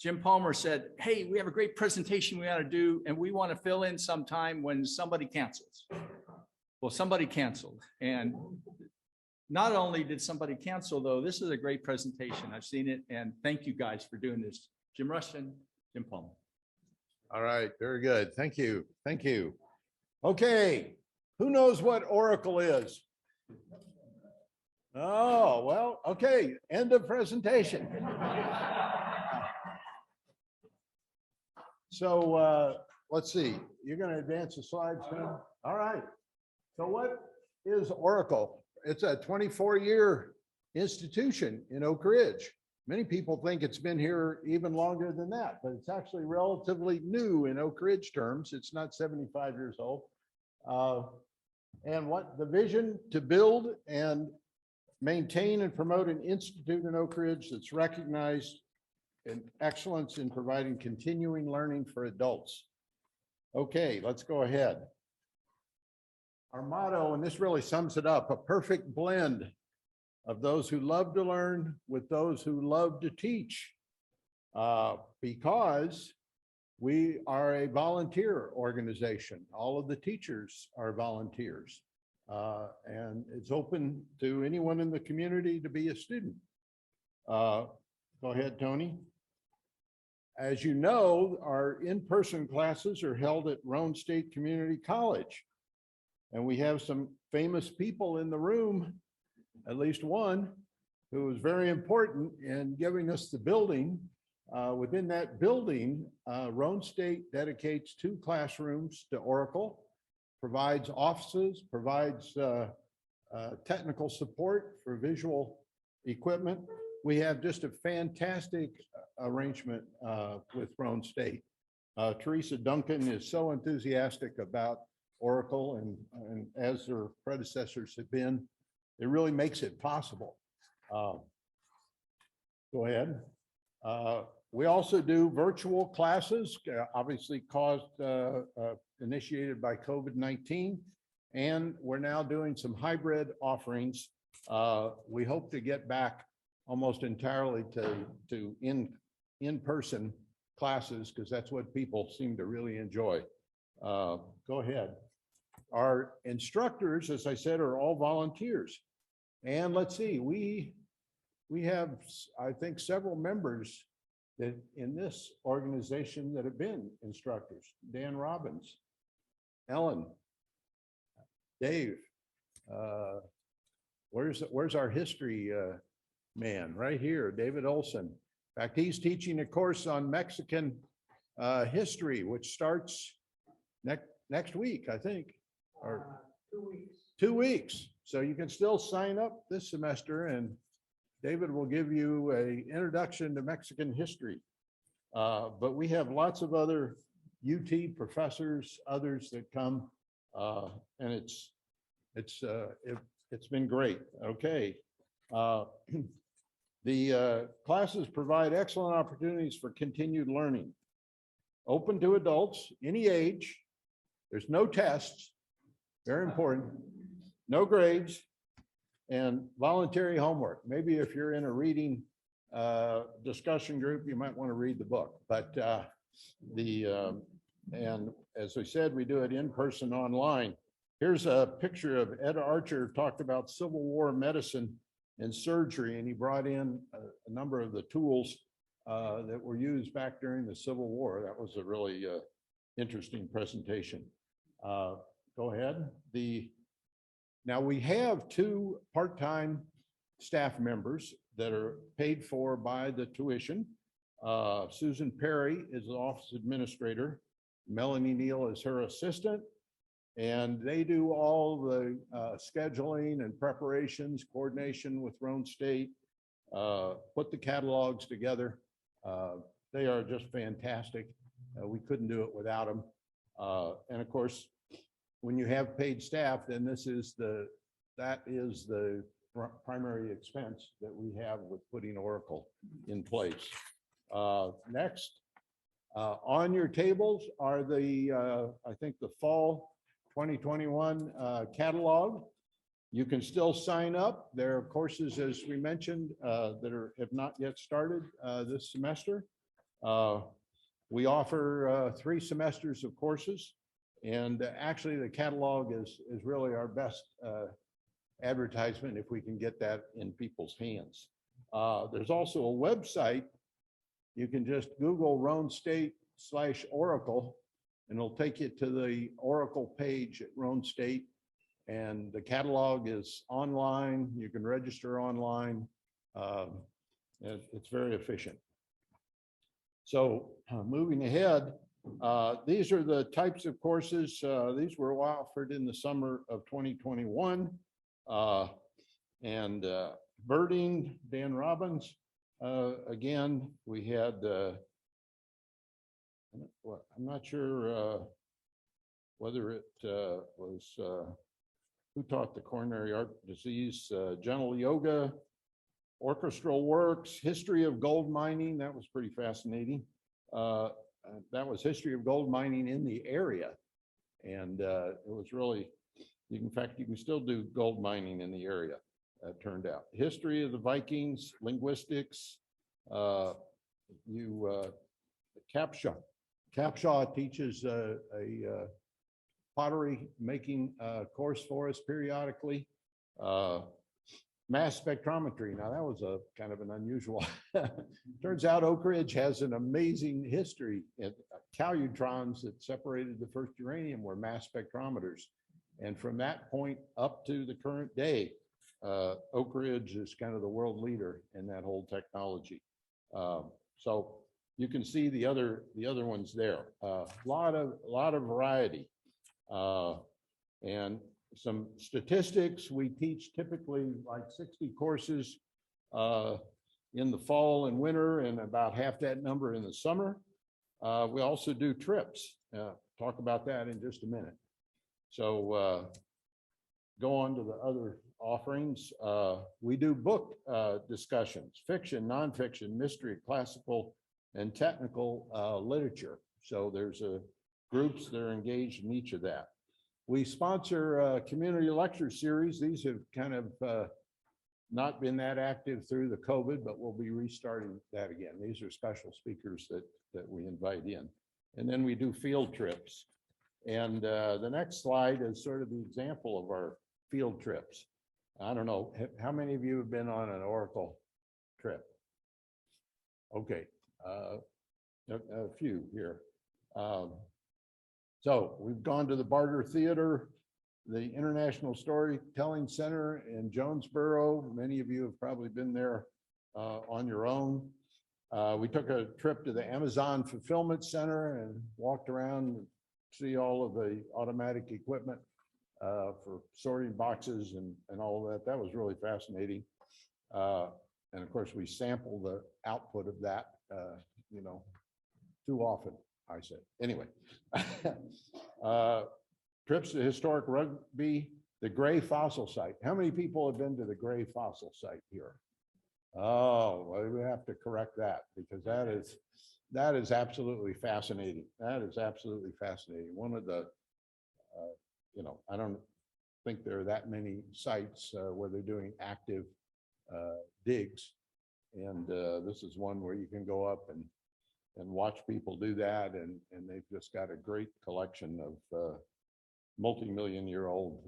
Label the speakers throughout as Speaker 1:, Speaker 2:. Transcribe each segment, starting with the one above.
Speaker 1: Jim Palmer said, hey, we have a great presentation we ought to do, and we want to fill in sometime when somebody cancels. Well, somebody canceled. And not only did somebody cancel, though, this is a great presentation. I've seen it, and thank you guys for doing this. Jim Rushton, Jim Palmer.
Speaker 2: All right, very good. Thank you. Thank you. Okay, who knows what Oracle is? Oh, well, okay, end of presentation. So let's see, you're going to advance the slides now? All right. So what is Oracle? It's a 24-year institution in Oak Ridge. Many people think it's been here even longer than that, but it's actually relatively new in Oak Ridge terms. It's not 75 years old. And what the vision to build and maintain and promote an institute in Oak Ridge that's recognized in excellence in providing continuing learning for adults. Okay, let's go ahead. Our motto, and this really sums it up, a perfect blend of those who love to learn with those who love to teach, because we are a volunteer organization. All of the teachers are volunteers, and it's open to anyone in the community to be a student. Go ahead, Tony. As you know, our in-person classes are held at Roane State Community College. And we have some famous people in the room, at least one, who was very important in giving us the building. Within that building, Roane State dedicates 2 classrooms to Oracle, provides offices, provides technical support for visual equipment. We have just a fantastic arrangement with Roane State. Teresa Duncan is so enthusiastic about Oracle, and as their predecessors have been, it really makes it possible. Go ahead. We also do virtual classes, obviously initiated by COVID-19, and we're now doing some hybrid offerings. We hope to get back almost entirely to in-person classes, because that's what people seem to really enjoy. Go ahead. Our instructors, as I said, are all volunteers. And let's see, we have, I think, several members that in this organization that have been instructors. Dan Robbins, Ellen, Dave, where's our history man? Right here, David Olson. In fact, he's teaching a course on Mexican history, which starts next week, I think, or
Speaker 3: 2 weeks.
Speaker 2: 2 weeks. So you can still sign up this semester, and David will give you an introduction to Mexican history. But we have lots of other UT professors, others that come, and it's been great. Okay. The classes provide excellent opportunities for continued learning. Open to adults, any age. There's no tests, very important, no grades, and voluntary homework. Maybe if you're in a reading discussion group, you might want to read the book. But and as I said, we do it in person, online. Here's a picture of Ed Archer, talked about Civil War medicine and surgery, and he brought in a number of the tools that were used back during the Civil War. That was a really interesting presentation. Go ahead. Now we have 2 part-time staff members that are paid for by the tuition. Susan Perry is the office administrator. Melanie Neal is her assistant. And they do all the scheduling and preparations, coordination with Roane State, put the catalogs together. They are just fantastic. We couldn't do it without them. And of course, when you have paid staff, then that is the primary expense that we have with putting Oracle in place. Next, on your tables are I think the fall 2021 catalog. You can still sign up. There are courses, as we mentioned, that have not yet started this semester. We offer 3 semesters of courses, and actually the catalog is really our best advertisement if we can get that in people's hands. There's also a website. You can just Google Roane State/Oracle, and it'll take you to the Oracle page at Roane State. And the catalog is online. You can register online. It's very efficient. So moving ahead, these are the types of courses. These were offered in the summer of 2021. And birding, Dan Robbins. Again, we had, I'm not sure whether it was, who taught the coronary heart disease, gentle yoga, orchestral works, history of gold mining. That was pretty fascinating. That was history of gold mining in the area. And it was really, in fact, you can still do gold mining in the area, turned out. History of the Vikings, linguistics, Capshaw teaches a pottery making course for us periodically. Mass spectrometry. Now that was a kind of an unusual. Turns out Oak Ridge has an amazing history. Calutrons that separated the first uranium were mass spectrometers. And from that point up to the current day, Oak Ridge is kind of the world leader in that whole technology. So you can see the other ones there. A lot of variety. And some statistics. We teach typically like 60 courses in the fall and winter, and about half that number in the summer. We also do trips. Talk about that in just a minute. So go on to the other offerings. We do book discussions, fiction, nonfiction, mystery, classical, and technical literature. So there's groups that are engaged in each of that. We sponsor a community lecture series. These have kind of not been that active through the COVID, but we'll be restarting that again. These are special speakers that we invite in. And then we do field trips. And the next slide is sort of the example of our field trips. I don't know, how many of you have been on an Oracle trip? Okay, a few here. So we've gone to the Barter Theater, the International Storytelling Center in Jonesboro. Many of you have probably been there on your own. We took a trip to the Amazon Fulfillment Center and walked around and see all of the automatic equipment for sorting boxes and all of that. That was really fascinating. And of course, we sample the output of that, too often, I said. Anyway, trips to historic Rugby, the Gray Fossil Site. How many people have been to the Gray Fossil Site here? Oh, well, we have to correct that because that is absolutely fascinating. That is absolutely fascinating. One of the, I don't think there are that many sites where they're doing active digs. And this is one where you can go up and watch people do that. And they've just got a great collection of multi-million-year-old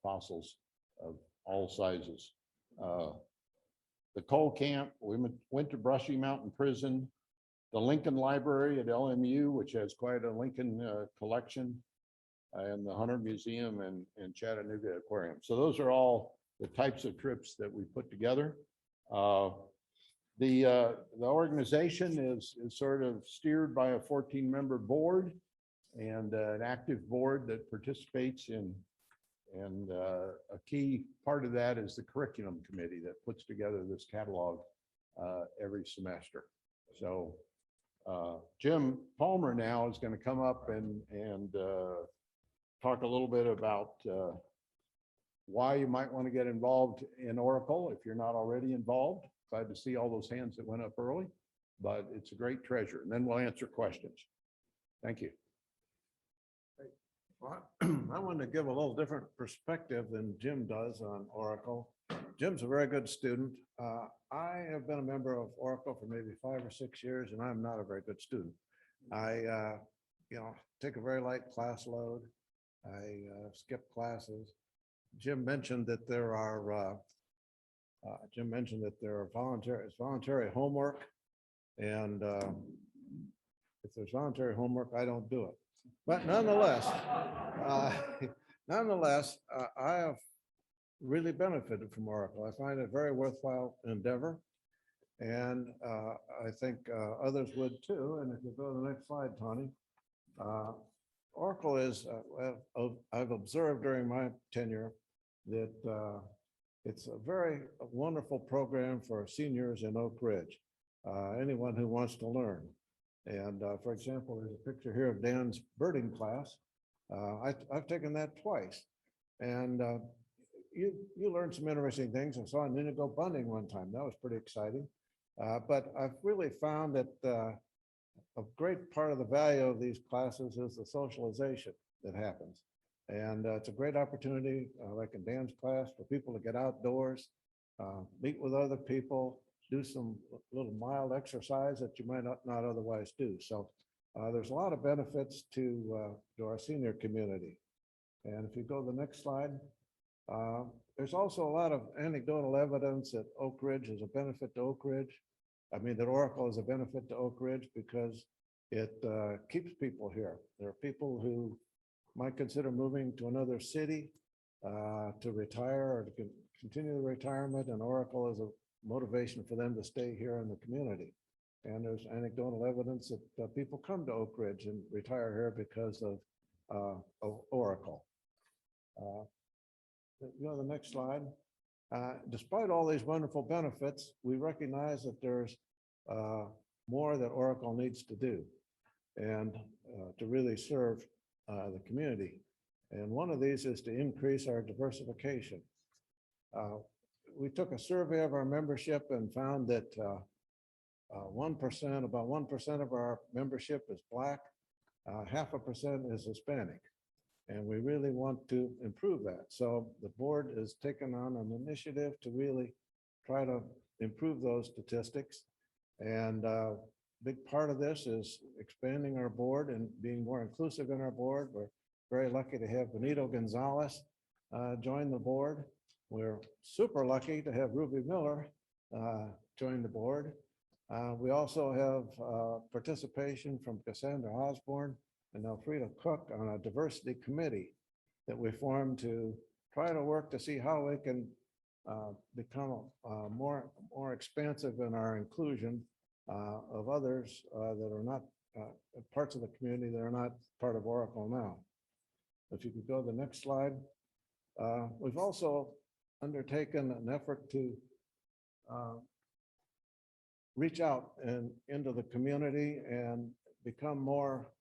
Speaker 2: fossils of all sizes. The coal camp, we went to Brushy Mountain Prison, the Lincoln Library at LMU, which has quite a Lincoln collection, and the Hunter Museum and Chattanooga Aquarium. So those are all the types of trips that we put together. The organization is sort of steered by a 14-member board and an active board that participates in, and a key part of that is the curriculum committee that puts together this catalog every semester. So Jim Palmer now is going to come up and talk a little bit about why you might want to get involved in Oracle if you're not already involved. Glad to see all those hands that went up early, but it's a great treasure. And then we'll answer questions. Thank you.
Speaker 3: Well, I want to give a little different perspective than Jim does on Oracle. Jim's a very good student. I have been a member of Oracle for maybe 5 or 6 years, and I'm not a very good student. I, take a very light class load. I skip classes. Jim mentioned that there are voluntary homework, and if there's voluntary homework, I don't do it. But nonetheless, I have really benefited from Oracle. I find it a very worthwhile endeavor. And I think others would too. And if you go to the next slide, Tony, Oracle is, I've observed during my tenure that it's a very wonderful program for seniors in Oak Ridge, anyone who wants to learn. And for example, there's a picture here of Dan's birding class. I've taken that twice. And you learn some interesting things. I saw an indigo bunting one time. That was pretty exciting. But I've really found that a great part of the value of these classes is the socialization that happens. And it's a great opportunity, like in Dan's class, for people to get outdoors, meet with other people, do some little mild exercise that you might not otherwise do. So there's a lot of benefits to our senior community. And if you go to the next slide, there's also a lot of anecdotal evidence that Oak Ridge is a benefit to Oak Ridge. I mean, that Oracle is a benefit to Oak Ridge because it keeps people here. There are people who might consider moving to another city to retire or to continue the retirement, and Oracle is a motivation for them to stay here in the community. And there's anecdotal evidence that people come to Oak Ridge and retire here because of Oracle. Go to the next slide. Despite all these wonderful benefits, we recognize that there's more that Oracle needs to do and to really serve the community. And one of these is to increase our diversification. We took a survey of our membership and found that 1%, about 1% of our membership is Black, 0.5% is Hispanic. And we really want to improve that. So the board is taking on an initiative to really try to improve those statistics. And a big part of this is expanding our board and being more inclusive in our board. We're very lucky to have Benito Gonzalez join the board. We're super lucky to have Ruby Miller join the board. We also have participation from Cassandra Osborne and Elfrida Cook on a diversity committee that we formed to try to work to see how we can become more expansive in our inclusion of others that are not parts of the community that are not part of Oracle now. If you could go to the next slide. We've also undertaken an effort to reach out and into the community and become more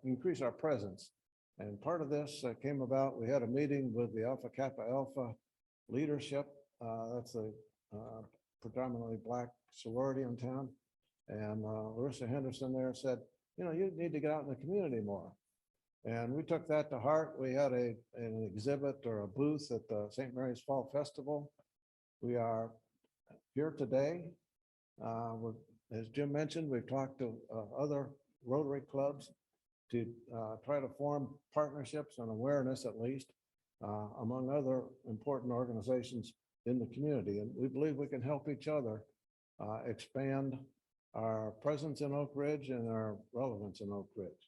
Speaker 3: increase our presence. And part of this came about, we had a meeting with the Alpha Kappa Alpha leadership. That's a predominantly Black sorority in town. And Larissa Henderson there said, you need to get out in the community more. And we took that to heart. We had an exhibit or a booth at the St. Mary's Fall Festival. We are here today. As Jim mentioned, we've talked to other Rotary clubs to try to form partnerships and awareness, at least, among other important organizations in the community. And we believe we can help each other expand our presence in Oak Ridge and our relevance in Oak Ridge.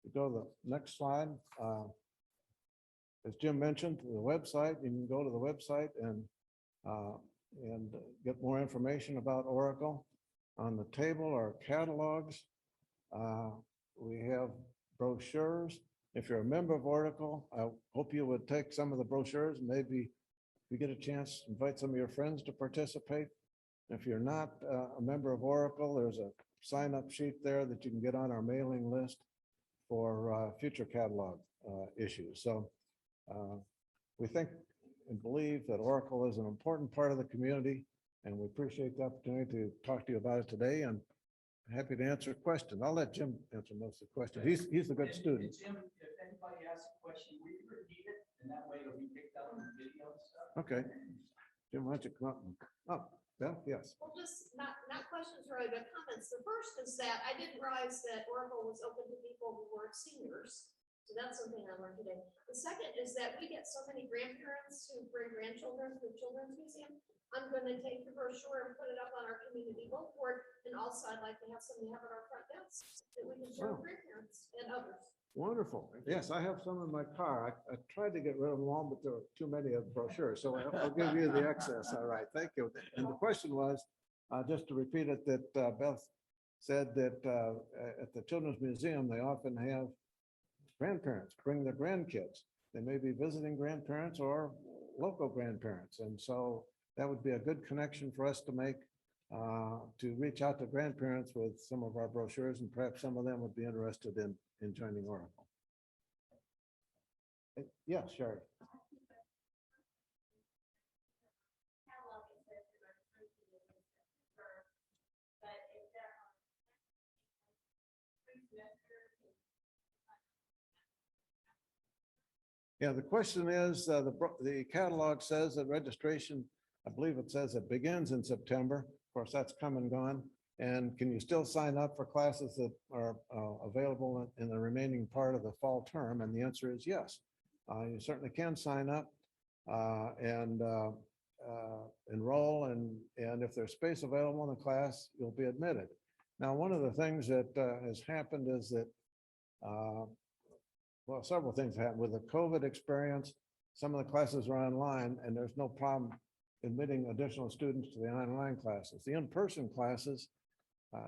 Speaker 3: You go to the next slide. As Jim mentioned, the website, you can go to the website and get more information about Oracle. On the table are catalogs. We have brochures. If you're a member of Oracle, I hope you would take some of the brochures. Maybe if you get a chance, invite some of your friends to participate. If you're not a member of Oracle, there's a sign-up sheet there that you can get on our mailing list for future catalog issues. So we think and believe that Oracle is an important part of the community, and we appreciate the opportunity to talk to you about it today, and happy to answer questions. I'll let Jim answer most of the questions. He's a good student.
Speaker 1: Jim, if anybody asks a question, will you repeat it? And that way it'll be picked up.
Speaker 3: Okay. Jim, why don't you come up? Oh, Beth, yes.
Speaker 4: Well, just not questions really, but comments. The first is that I didn't realize that Oracle was open to people who weren't seniors. So that's something I learned today. The second is that we get so many grandparents who bring grandchildren to the Children's Museum. I'm going to take the brochure and put it up on our community board. And also I'd like to have something have at our front desk that we can show grandparents and others.
Speaker 3: Wonderful. Yes, I have some in my car. I tried to get rid of them all, but there were too many of the brochures. So I'll give you the excess. All right, thank you. And the question was, just to repeat it, that Beth said that at the Children's Museum, they often have grandparents bring their grandkids. They may be visiting grandparents or local grandparents. And so that would be a good connection for us to make, to reach out to grandparents with some of our brochures, and perhaps some of them would be interested in joining Oracle. Yeah, sure. Yeah, the question is, the catalog says that registration, I believe it says it begins in September. Of course, that's come and gone. And can you still sign up for classes that are available in the remaining part of the fall term? And the answer is yes. You certainly can sign up and enroll, and if there's space available in the class, you'll be admitted. Now, one of the things that has happened is that, well, several things happened. With the COVID experience, some of the classes are online, and there's no problem admitting additional students to the online classes. The in-person classes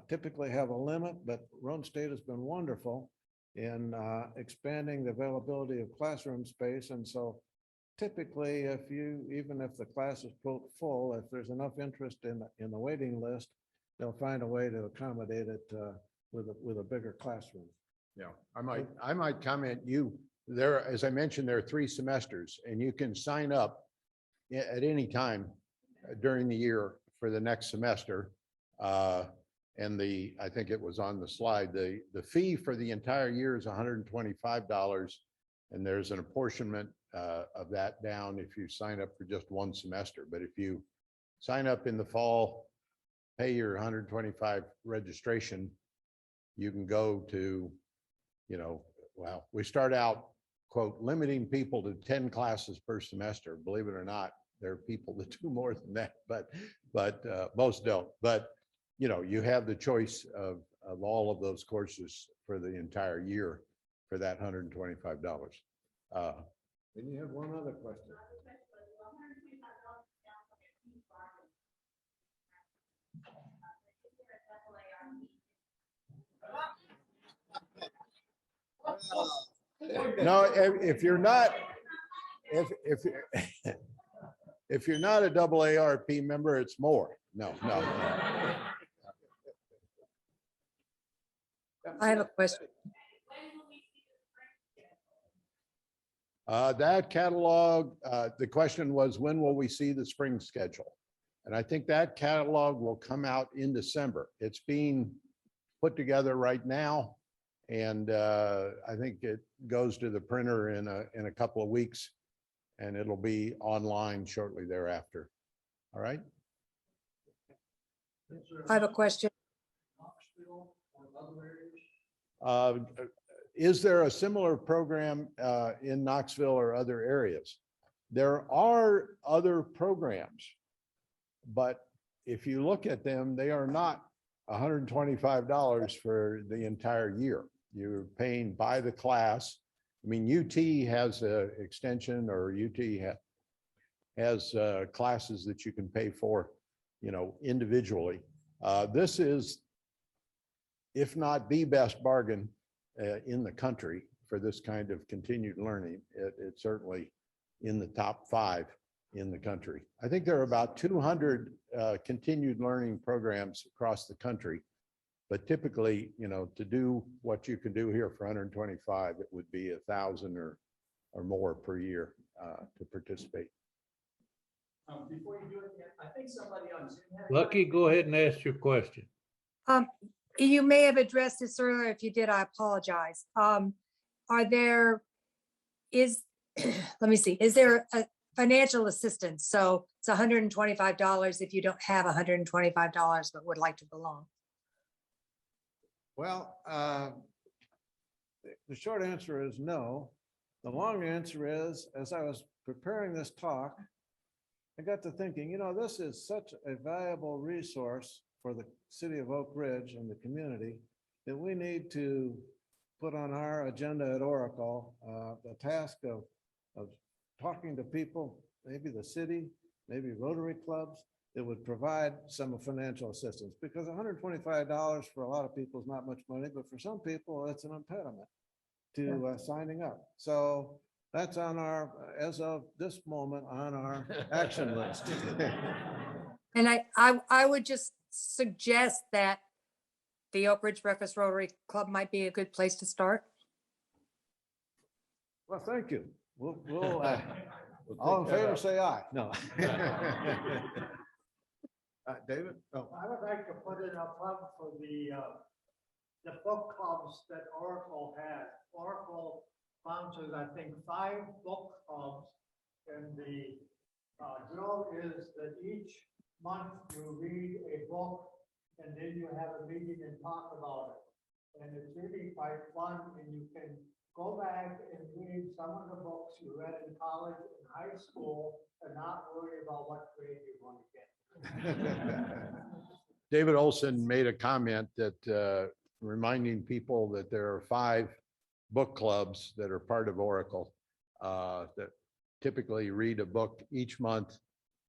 Speaker 3: typically have a limit, but Roane State has been wonderful in expanding the availability of classroom space. And so typically, even if the class is full, if there's enough interest in the waiting list, they'll find a way to accommodate it with a bigger classroom.
Speaker 2: Yeah, I might comment, there, as I mentioned, there are 3 semesters, and you can sign up at any time during the year for the next semester. And I think it was on the slide, the fee for the entire year is $125. And there's an apportionment of that down if you sign up for just one semester. But if you sign up in the fall, pay your $125 registration, you can go to, well, we start out, quote, limiting people to 10 classes per semester. Believe it or not, there are people that do more than that, but most don't. But you have the choice of all of those courses for the entire year for that $125.
Speaker 3: And you have one other question.
Speaker 2: No, if you're not, if you're not a AARP member, it's more. No.
Speaker 5: I have a question.
Speaker 2: That catalog, the question was, when will we see the spring schedule? And I think that catalog will come out in December. It's being put together right now. And I think it goes to the printer in a couple of weeks, and it'll be online shortly thereafter. All right.
Speaker 5: I have a question.
Speaker 2: Is there a similar program in Knoxville or other areas? There are other programs, but if you look at them, they are not $125 for the entire year. You're paying by the class. I mean, UT has an extension, or UT has classes that you can pay for, individually. This is, if not the best bargain in the country for this kind of continued learning. It's certainly in the top 5 in the country. I think there are about 200 continued learning programs across the country. But typically, to do what you can do here for 125, it would be 1,000 or more per year to participate.
Speaker 1: Before you do it, I think somebody on Zoom had.
Speaker 6: Lucky, go ahead and ask your question.
Speaker 5: You may have addressed this earlier. If you did, I apologize. Let me see, is there financial assistance. So it's $125 if you don't have $125 but would like to belong.
Speaker 3: Well, the short answer is no. The long answer is, as I was preparing this talk, I got to thinking, you know, this is such a valuable resource for the city of Oak Ridge and the community that we need to put on our agenda at Oracle, the task of talking to people, maybe the city, maybe Rotary clubs, that would provide some financial assistance, because $125 for a lot of people is not much money, but for some people, it's an impediment to signing up. So that's on our, as of this moment, on our action list.
Speaker 5: And I would just suggest that the Oak Ridge Breakfast Rotary Club might be a good place to start.
Speaker 3: Well, thank you. We'll all in favor, say aye. No. David? Oh.
Speaker 7: I would like to put in a plug for the book clubs that Oracle has. Oracle sponsors, I think, 5 book clubs, and the drill is that each month you read a book, and then you have a meeting and talk about it. And it's really quite fun, and you can go back and read some of the books you read in college and high school and not worry about what grade you're going to get.
Speaker 2: David Olson made a comment that reminding people that there are 5 book clubs that are part of Oracle that typically read a book each month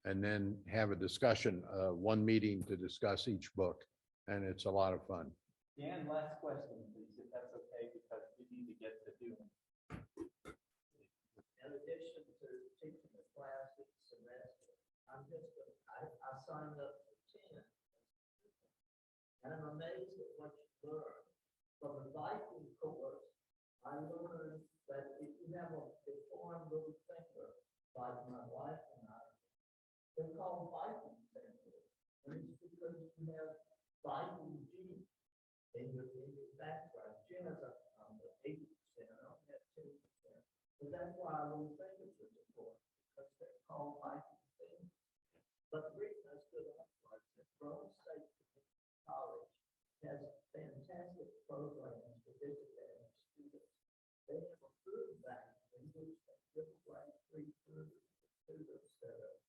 Speaker 2: and then have a discussion, one meeting to discuss each book. And it's a lot of fun.
Speaker 8: Dan, last question, please, if that's okay, because we need to get to doing. In addition to teaching the class this semester, I signed up for 10. And I'm amazed at what you learn. From the Viking course, I learned that if you have a deformed little finger, like my wife and I, they're called Viking fingers. And it's because you have Viking genes in your background. Jen is on the 80%, I don't have 2%. But that's why I little fingers are deformed, because they're called Viking fingers. But the reason I stood up was that Rome State College has fantastic programs for disadvantaged students. They have a food bank in which they give away free food to students that are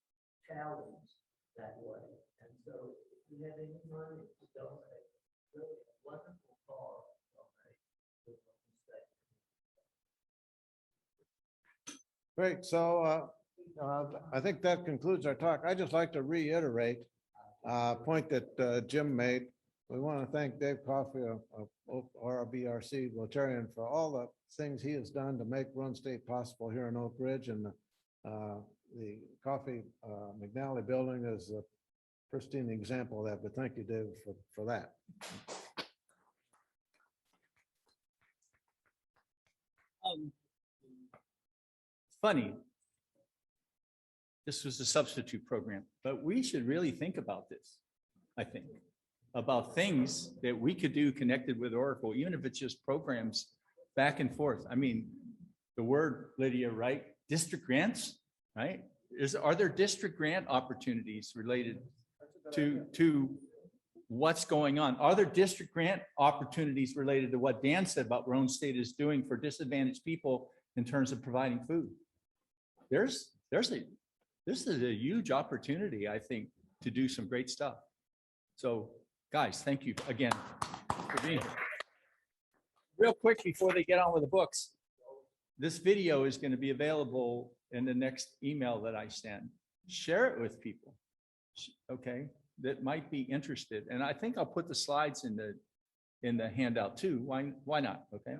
Speaker 8: challenged that way. And so if you have any money to donate, really a wonderful cause to donate to Rome State.
Speaker 3: Great. So I think that concludes our talk. I'd just like to reiterate a point that Jim made. We want to thank Dave Coffey of ORBRC Rotarian for all the things he has done to make Run State possible here in Oak Ridge, and the Coffey McNally building is a pristine example of that. But thank you, Dave, for that.
Speaker 1: Funny. This was a substitute program, but we should really think about this, I think, about things that we could do connected with Oracle, even if it's just programs back and forth. I mean, the word, Lydia, right? District grants, right? Are there district grant opportunities related to what's going on? Are there district grant opportunities related to what Dan said about what Rhone State is doing for disadvantaged people in terms of providing food? This is a huge opportunity, I think, to do some great stuff. So guys, thank you again for being here. Real quick before they get on with the books, this video is going to be available in the next email that I send. Share it with people, okay, that might be interested. And I think I'll put the slides in the handout too. Why not? Okay.